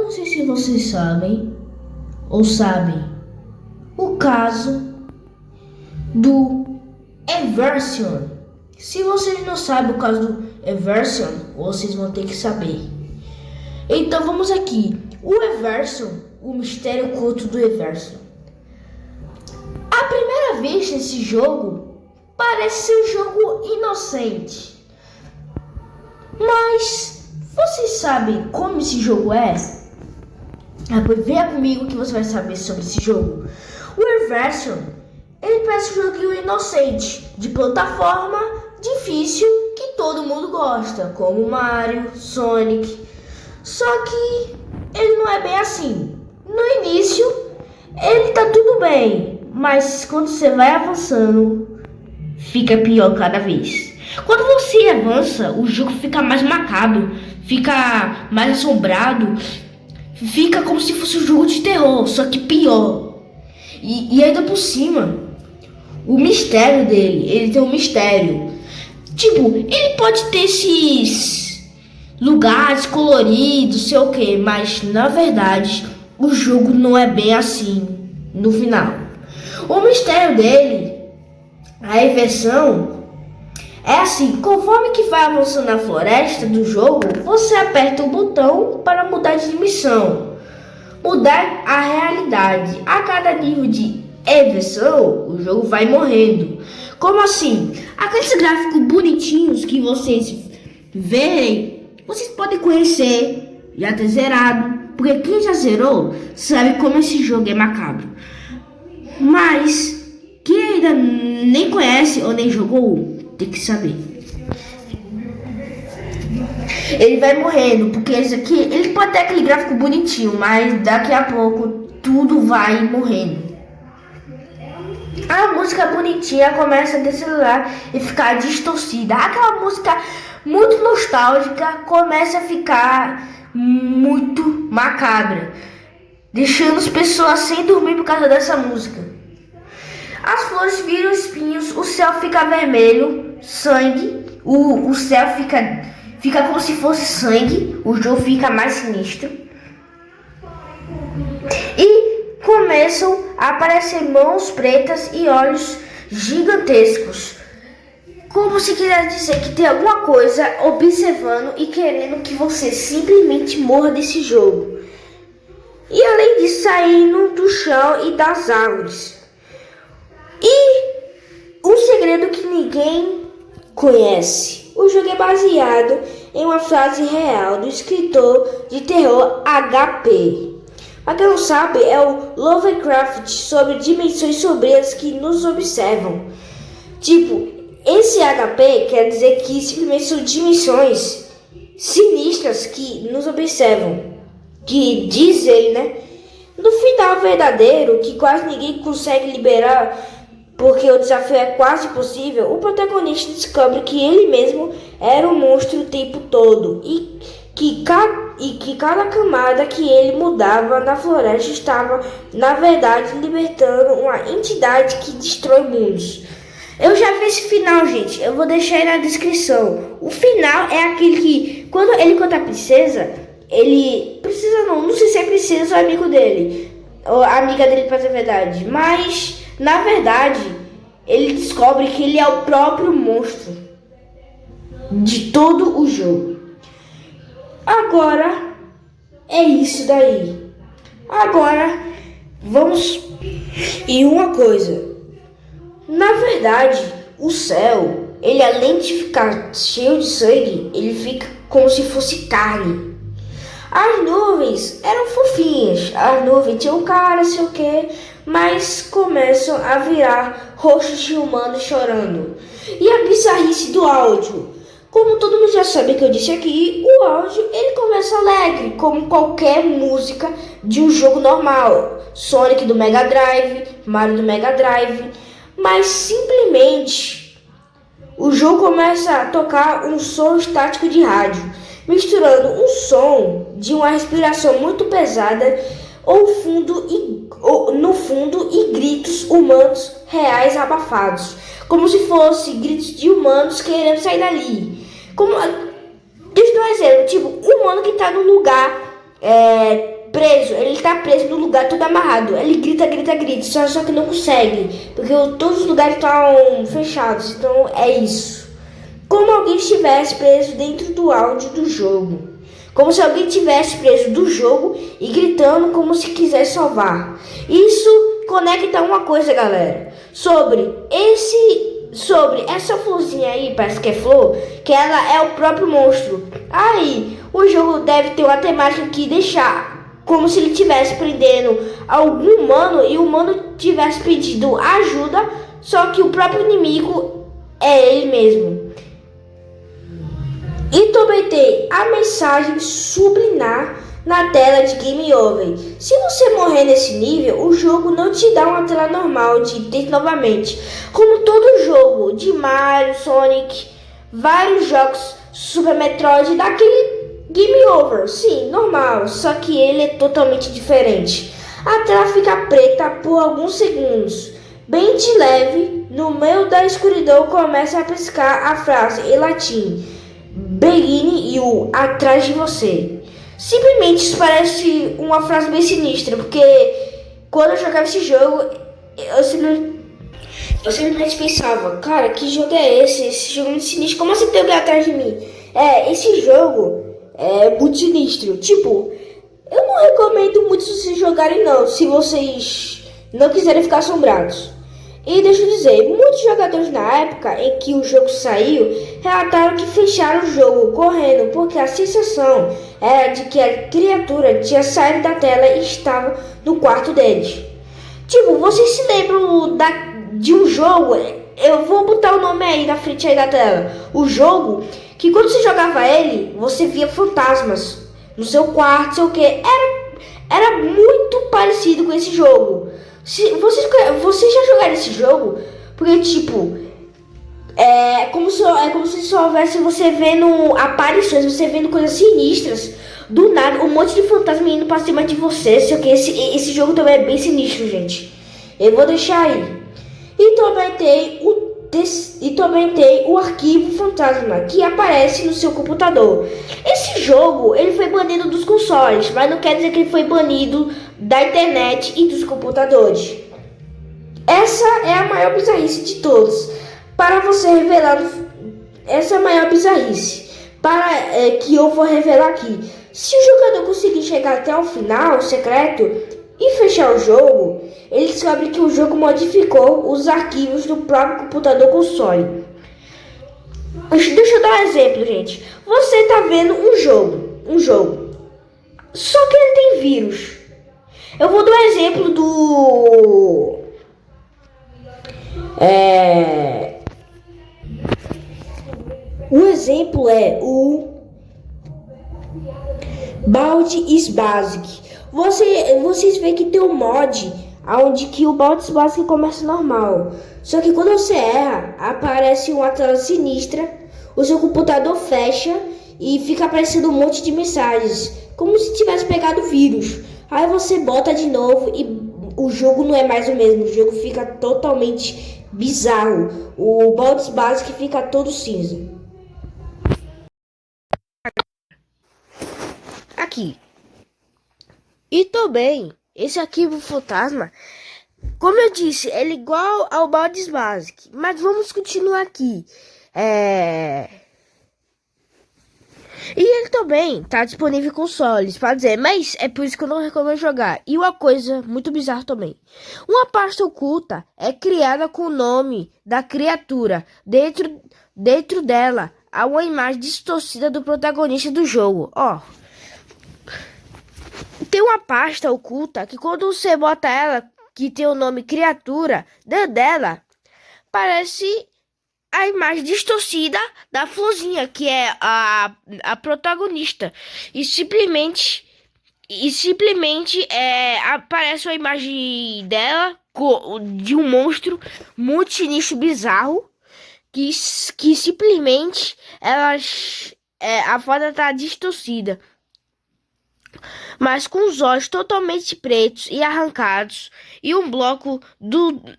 não sei se vocês sabem ou sabem o caso do Eversion. Se vocês não sabem o caso do Eversion, vocês vão ter que saber. Então vamos aqui. O Eversion, o mistério oculto do Eversion. À primeira vista, esse jogo parece ser um jogo inocente. Mas vocês sabem como esse jogo é? Pois venha comigo que você vai saber sobre esse jogo. O Eversion, ele parece um joguinho inocente, de plataforma difícil que todo mundo gosta, como Mario, Sonic. Só que ele não é bem assim. No início, ele tá tudo bem, mas quando você vai avançando, fica pior cada vez. Quando você avança, o jogo fica mais macabro, fica mais assombrado, fica como se fosse um jogo de terror, só que pior. E ainda por cima, o mistério dele, ele tem um mistério. Tipo, ele pode ter esses lugares coloridos, sei o que, mas na verdade o jogo não é bem assim no final. O mistério dele, a inversão, é assim: conforme que vai avançando na floresta do jogo, você aperta o botão para mudar de dimensão, mudar a realidade. A cada nível de inversão, o jogo vai morrendo. Como assim? Aqueles gráficos bonitinhos que vocês verem, vocês podem conhecer, já ter zerado, porque quem já zerou sabe como esse jogo é macabro. Mas quem ainda nem conhece ou nem jogou, tem que saber. Ele vai morrendo, porque esse aqui, ele pode ter aquele gráfico bonitinho, mas daqui a pouco tudo vai morrendo. A música bonitinha começa a descelar e ficar distorcida. Aquela música muito nostálgica começa a ficar muito macabra, deixando as pessoas sem dormir por causa dessa música. As flores viram espinhos, o céu fica vermelho, sangue, o céu fica como se fosse sangue, o jogo fica mais sinistro. E começam a aparecer mãos pretas e olhos gigantescos, como se quisesse dizer que tem alguma coisa observando e querendo que você simplesmente morra desse jogo. E além disso, saindo do chão e das árvores. E um segredo que ninguém conhece: o jogo é baseado em uma frase real do escritor de terror HP. Pra quem não sabe, é o Lovecraft, sobre dimensões sombrias que nos observam. Tipo, esse HP quer dizer que simplesmente são dimensões sinistras que nos observam. Que diz ele, né? No final verdadeiro, que quase ninguém consegue liberar, porque o desafio é quase impossível, o protagonista descobre que ele mesmo era um monstro o tempo todo e que cada camada que ele mudava na floresta estava, na verdade, libertando uma entidade que destrói mundos. Eu já vi esse final, gente. Eu vou deixar aí na descrição. O final é aquele que, quando ele encontra a princesa, ele... Princesa não sei se é princesa ou amigo dele, ou amiga dele, pra ser verdade. Mas, na verdade, ele descobre que ele é o próprio monstro de todo o jogo. Agora é isso daí. Agora vamos em uma coisa. Na verdade, o céu, ele além de ficar cheio de sangue, ele fica como se fosse carne. As nuvens eram fofinhas. As nuvens tinham cara, sei o que, mas começam a virar rostos de humanos chorando. E a bizarrice do áudio. Como todo mundo já sabe que eu disse aqui, o áudio ele começa alegre, como qualquer música de um jogo normal. Sonic do Mega Drive, Mario do Mega Drive. Mas simplesmente o jogo começa a tocar um som estático de rádio, misturando um som de uma respiração muito pesada no fundo e gritos humanos reais abafados, como se fosse gritos de humanos querendo sair dali. Deixa eu dar um exemplo, tipo, um humano que tá num lugar preso, ele tá preso no lugar todo amarrado. Ele grita, grita, grita, só que não consegue, porque todos os lugares estão fechados. Então é isso. Como alguém estivesse preso dentro do áudio do jogo. Como se alguém tivesse preso do jogo e gritando como se quisesse salvar. Isso conecta uma coisa, galera. Sobre essa florzinha aí, parece que é flor, que ela é o próprio monstro. Aí, o jogo deve ter uma temática que deixar como se ele estivesse prendendo algum humano e o humano tivesse pedido ajuda, só que o próprio inimigo é ele mesmo. E também tem a mensagem subliminar na tela de Game Over. Se você morrer nesse nível, o jogo não te dá uma tela normal de ter novamente. Como todo jogo de Mario, Sonic, vários jogos Super Metroid, dá aquele Game Over. Sim, normal, só que ele é totalmente diferente. A tela fica preta por alguns segundos. Bem de leve, no meio da escuridão começa a piscar a frase em latim: Begin you, atrás de você. Simplesmente isso parece uma frase bem sinistra, porque quando eu jogava esse jogo, eu simplesmente pensava, cara, que jogo é esse? Esse jogo é muito sinistro, como assim tem alguém atrás de mim? Esse jogo é muito sinistro. Tipo, eu não recomendo muito vocês jogarem não, se vocês não quiserem ficar assombrados. E deixa eu dizer, muitos jogadores na época em que o jogo saiu relataram que fecharam o jogo correndo, porque a sensação era de que a criatura tinha saído da tela e estava no quarto deles. Tipo, vocês se lembram de um jogo? Eu vou botar o nome aí na frente aí da tela. O jogo que quando você jogava ele, você via fantasmas no seu quarto, sei o que. Era muito parecido com esse jogo. Vocês já jogaram esse jogo? Porque, tipo, é como se só houvesse você vendo aparições, você vendo coisas sinistras. Do nada, um monte de fantasma indo pra cima de você. Sei que esse jogo também é bem sinistro, gente. Eu vou deixar aí. E também tem o arquivo fantasma que aparece no seu computador. Esse jogo ele foi banido dos consoles, mas não quer dizer que ele foi banido da internet e dos computadores. Essa é a maior bizarrice de todos. Para você revelar, essa é a maior bizarrice que eu vou revelar aqui. Se o jogador conseguir chegar até o final secreto e fechar o jogo, ele descobre que o jogo modificou os arquivos do próprio computador console. Deixa eu dar um exemplo, gente. Você tá vendo um jogo, só que ele tem vírus. Eu vou dar um exemplo do o exemplo é o Baldi is Basic. Vocês veem que tem um mod onde que o Baldi is Basic começa normal. Só que quando você erra, aparece uma tela sinistra, o seu computador fecha e fica aparecendo um monte de mensagens, como se tivesse pegado vírus. Aí você bota de novo e o jogo não é mais o mesmo, o jogo fica totalmente bizarro. O Baldi is Basic fica todo cinza. Aqui. E também, esse arquivo fantasma, como eu disse, ele é igual ao Baldi is Basic. Mas vamos continuar aqui. E ele também tá disponível em consoles, para dizer, mas é por isso que eu não recomendo jogar. E uma coisa muito bizarra também. Uma pasta oculta é criada com o nome da criatura. Dentro dela há uma imagem distorcida do protagonista do jogo. Tem uma pasta oculta que quando você bota ela, que tem o nome criatura, dentro dela parece a imagem distorcida da florzinha, que é a protagonista. E simplesmente aparece a imagem dela de um monstro muito sinistro, bizarro, que simplesmente a foto tá distorcida, mas com os olhos totalmente pretos e arrancados, e um bloco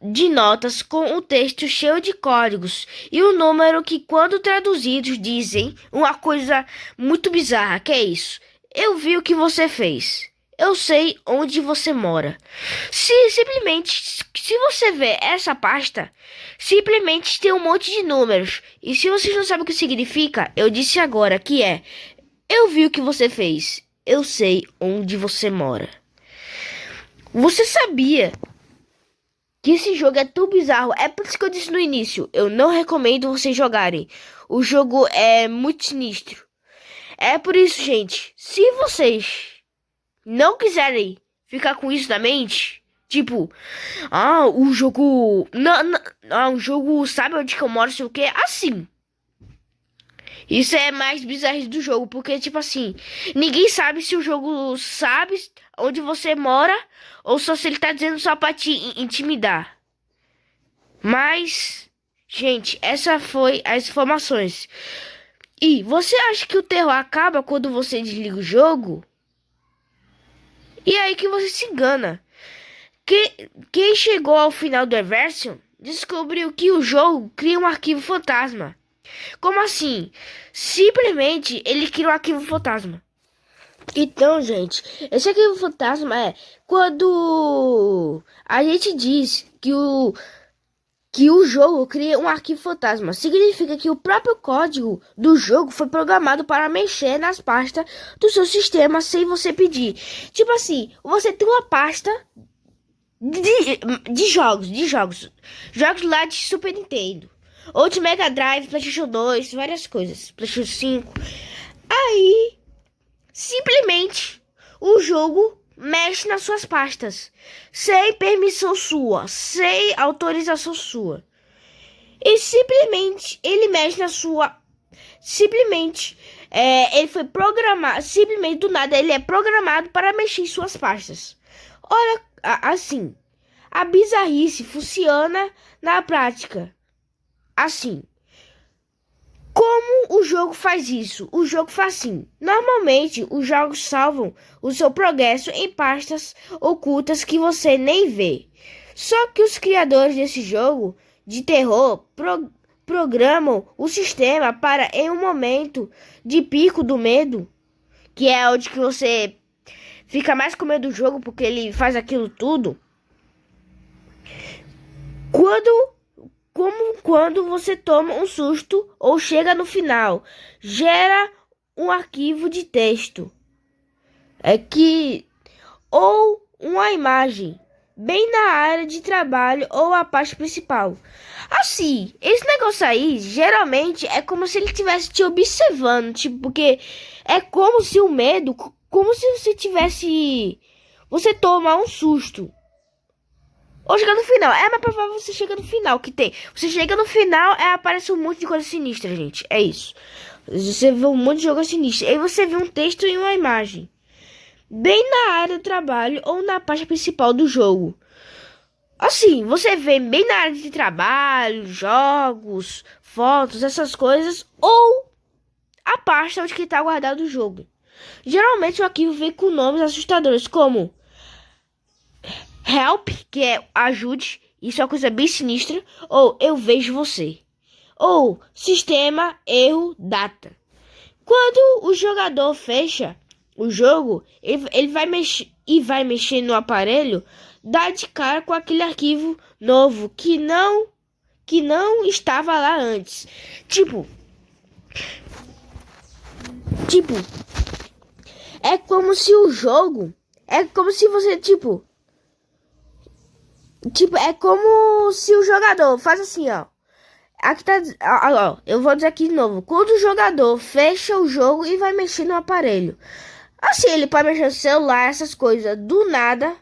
de notas com o texto cheio de códigos e um número que, quando traduzidos, dizem uma coisa muito bizarra, que é isso: eu vi o que você fez. eu sei onde você mora. Se você ver essa pasta, simplesmente tem um monte de números. E se vocês não sabem o que significa, eu disse agora que é: eu vi o que você fez. Eu sei onde você mora. Você sabia que esse jogo é tão bizarro? É por isso que eu disse no início, eu não recomendo vocês jogarem. O jogo é muito sinistro. É por isso, gente, se vocês não quiserem ficar com isso na mente, tipo, o jogo, não, o jogo sabe onde que eu moro, sei o que, assim. Isso é mais bizarro do jogo, porque, tipo assim, ninguém sabe se o jogo sabe onde você mora ou só se ele tá dizendo só pra te intimidar. Mas, gente, essa foi as informações. E você acha que o terror acaba quando você desliga o jogo? E é aí que você se engana. Quem chegou ao final do Eversion descobriu que o jogo cria um arquivo fantasma. Como assim? Simplesmente ele cria um arquivo fantasma. Então, gente, esse arquivo fantasma é quando a gente diz que o jogo cria um arquivo fantasma. Significa que o próprio código do jogo foi programado para mexer nas pastas do seu sistema sem você pedir. Tipo assim, você tem uma pasta de jogos lá de Super Nintendo, ou de Mega Drive, PlayStation 2, várias coisas, PlayStation 5. Aí, simplesmente, o jogo mexe nas suas pastas, sem permissão sua, sem autorização sua. E simplesmente, ele mexe na sua... Simplesmente, ele foi programado, simplesmente do nada, ele é programado para mexer em suas pastas. Olha, assim, a bizarrice funciona na prática. Assim, como o jogo faz isso? O jogo faz assim. Normalmente, os jogos salvam o seu progresso em pastas ocultas que você nem vê. Só que os criadores desse jogo de terror programam o sistema para, em um momento de pico do medo, que é onde que você fica mais com medo do jogo porque ele faz aquilo tudo. Quando você toma um susto ou chega no final, gera um arquivo de texto ou uma imagem bem na área de trabalho ou a parte principal. Assim, esse negócio aí geralmente é como se ele estivesse te observando, tipo, porque é como se o medo, como se você tomar um susto. Ou chegar no final. É mais provável você chegar no final que tem. Você chega no final, aparece um monte de coisa sinistra, gente. É isso. Você vê um monte de jogo sinistro. Aí você vê um texto e uma imagem. Bem na área do trabalho ou na parte principal do jogo. Assim, você vê bem na área de trabalho, jogos, fotos, essas coisas. Ou a pasta onde está guardado o jogo. Geralmente o arquivo vem com nomes assustadores como Help, que é ajude, isso é uma coisa bem sinistra, ou eu vejo você, ou sistema, erro, data. Quando o jogador fecha o jogo, ele vai mexer no aparelho, dá de cara com aquele arquivo novo que não estava lá antes. Tipo, é como se o jogo, é como se você, é como se o jogador faz assim, ó. Aqui tá, ó, eu vou dizer aqui de novo. Quando o jogador fecha o jogo e vai mexer no aparelho. Assim, ele pode mexer no celular, essas coisas. Do nada,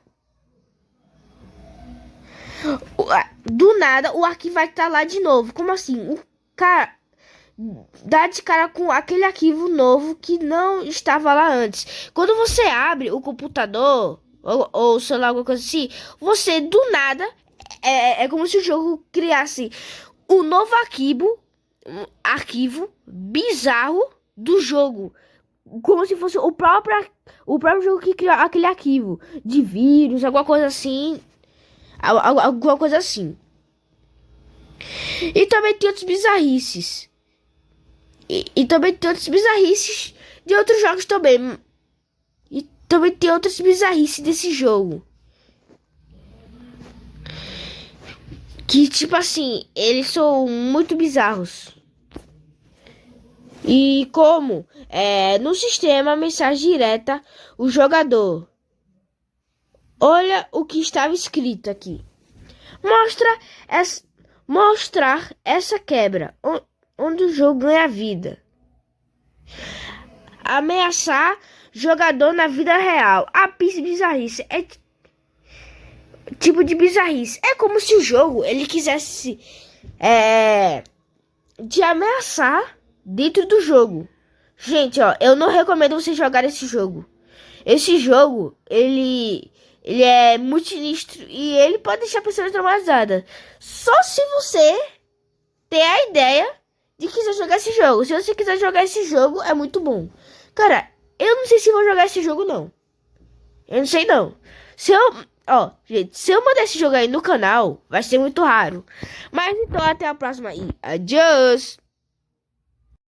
o arquivo vai estar lá de novo. Como assim? O cara dá de cara com aquele arquivo novo que não estava lá antes. Quando você abre o computador ou sei lá, alguma coisa assim, você do nada é como se o jogo criasse um novo arquivo bizarro do jogo, como se fosse o próprio jogo que criou aquele arquivo de vírus, alguma coisa assim, alguma coisa assim. E também tem outras bizarrices. E também tem outras bizarrices de outros jogos também. E também tem outras bizarrices desse jogo. Que, tipo assim, eles são muito bizarros. E como no sistema mensagem direta, o jogador olha o que estava escrito aqui. Mostrar essa quebra, onde o jogo ganha vida. Ameaçar jogador na vida real. A bizarrice é tipo de bizarrice. É como se o jogo ele quisesse te ameaçar dentro do jogo. Gente, ó, eu não recomendo você jogar esse jogo. Esse jogo, ele é muito sinistro e ele pode deixar a pessoa traumatizada. Só se você ter a ideia de quiser jogar esse jogo. Se você quiser jogar esse jogo, é muito bom. Cara, eu não sei se vou jogar esse jogo, não. Eu não sei, não. Gente, se eu mandar esse jogo aí no canal, vai ser muito raro. Mas então, até a próxima e adiós!